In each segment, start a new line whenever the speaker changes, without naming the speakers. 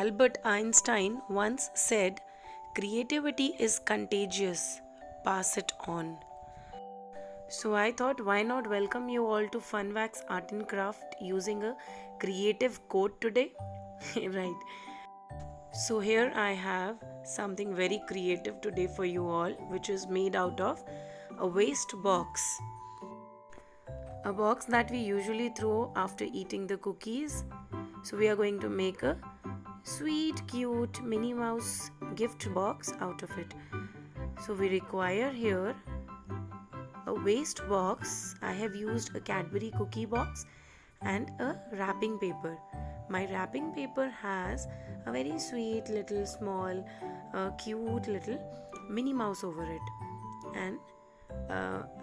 Albert Einstein once said, "Creativity is contagious. Pass it on." So I thought, why not welcome you all to Funwax Art and Craft using a creative quote today? Right. So here I have something very creative today for you all, which is made out of a waste box. A box that we usually throw after eating the cookies. So we are going to make a sweet, cute Minnie Mouse gift box out of it. So we require here a waste box. I have used a Cadbury cookie box and a wrapping paper. My wrapping paper has a very sweet little small cute little Minnie Mouse over it, and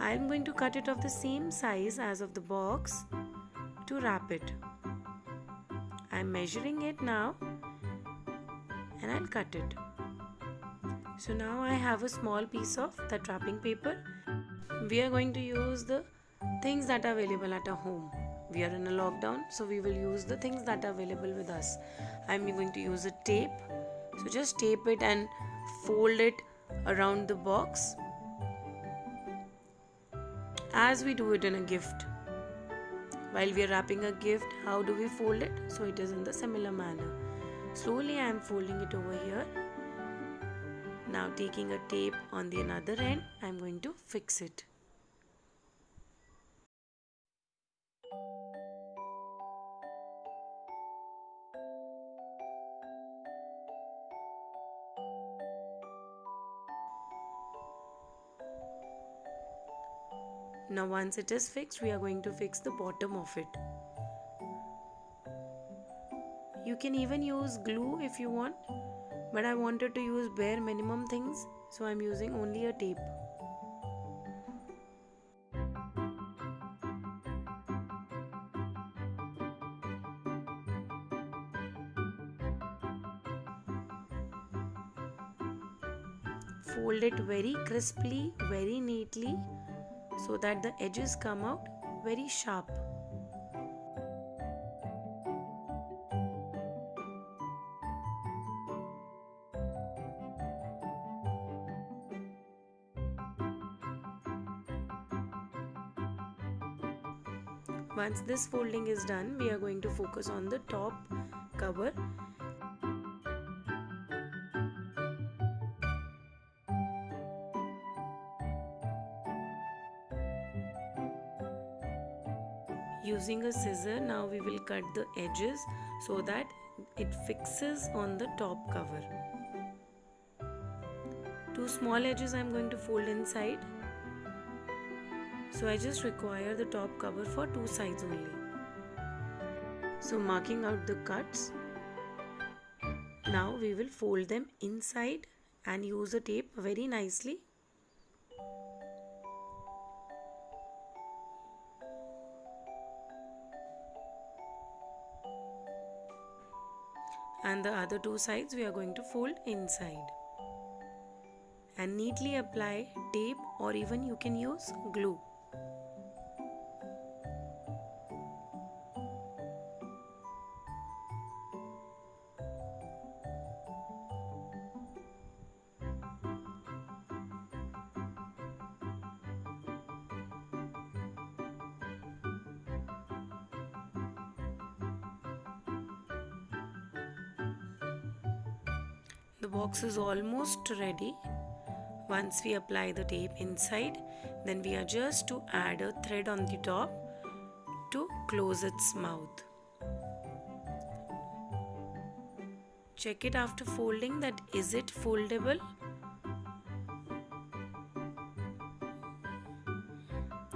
I'm going to cut it of the same size as of the box to wrap it. I'm measuring it now and I'll cut it. So now I have a small piece of that wrapping paper. We are going to use the things that are available at our home. We are in a lockdown, so we will use the things that are available with us. I'm going to use a tape. So just tape it and fold it around the box as we do it in a gift. While we are wrapping a gift, how do we fold it? So it is in the similar manner. Slowly I am folding it over here. Now taking a tape on the another end, I am going to fix it. Now once it is fixed, we are going to fix the bottom of it. You can even use glue if you want, but I wanted to use bare minimum things, so I am using only a tape. Fold it very crisply, very neatly, so that the edges come out very sharp. Once this folding is done, we are going to focus on the top cover. Using a scissor, now we will cut the edges so that it fixes on the top cover. Two small edges I am going to fold inside. So I just require the top cover for two sides only. So marking out the cuts. Now we will fold them inside and use a tape very nicely. And the other two sides we are going to fold inside. And neatly apply tape, or even you can use glue. The box is almost ready. Once we apply the tape inside, then we are just to add a thread on the top to close its mouth. Check it after folding that is it foldable.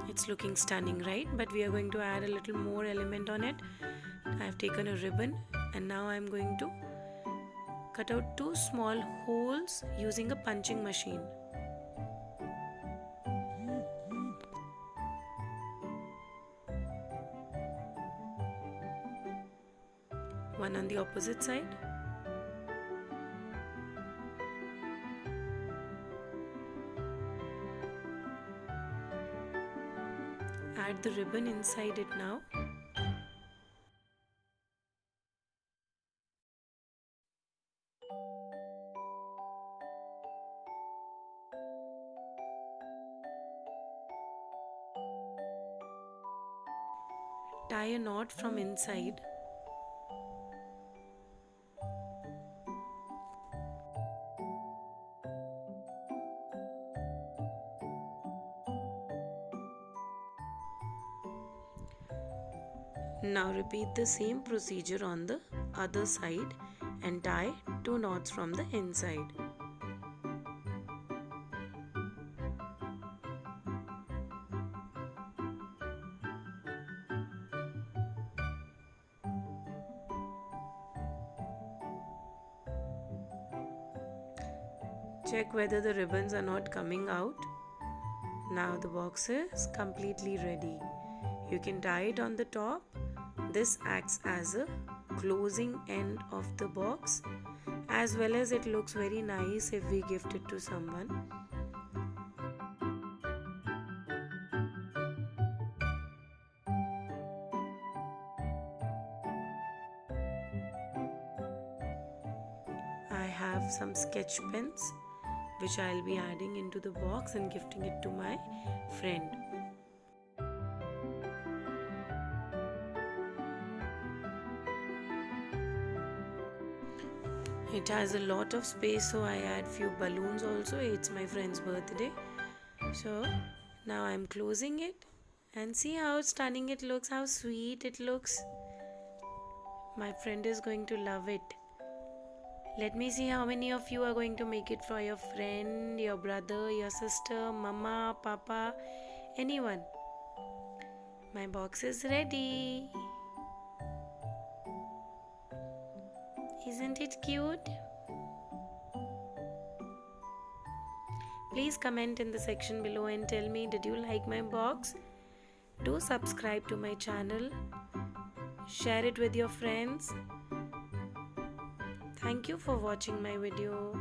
It's looking stunning, right? But we are going to add a little more element on it. I have taken a ribbon and now I am going to cut out two small holes using a punching machine. One on the opposite side. Add the ribbon inside it now. tie a knot from inside. Now repeat the same procedure on the other side and tie 2 knots from the inside. Check whether the ribbons are not coming out. Now the box is completely ready. You can tie it on the top. This acts as a closing end of the box, as well as it looks very nice if we gift it to someone. I have some sketch pens which I'll be adding into the box and gifting it to my friend. It has a lot of space, so I add few balloons also. It's my friend's birthday. So now I'm closing it and see how stunning it looks, how sweet it looks. My friend is going to love it. Let me see how many of you are going to make it for your friend, your brother, your sister, mama, papa, anyone. My box is ready. Isn't it cute? Please comment in the section below and tell me, did you like my box? Do subscribe to my channel. Share it with your friends. Thank you for watching my video.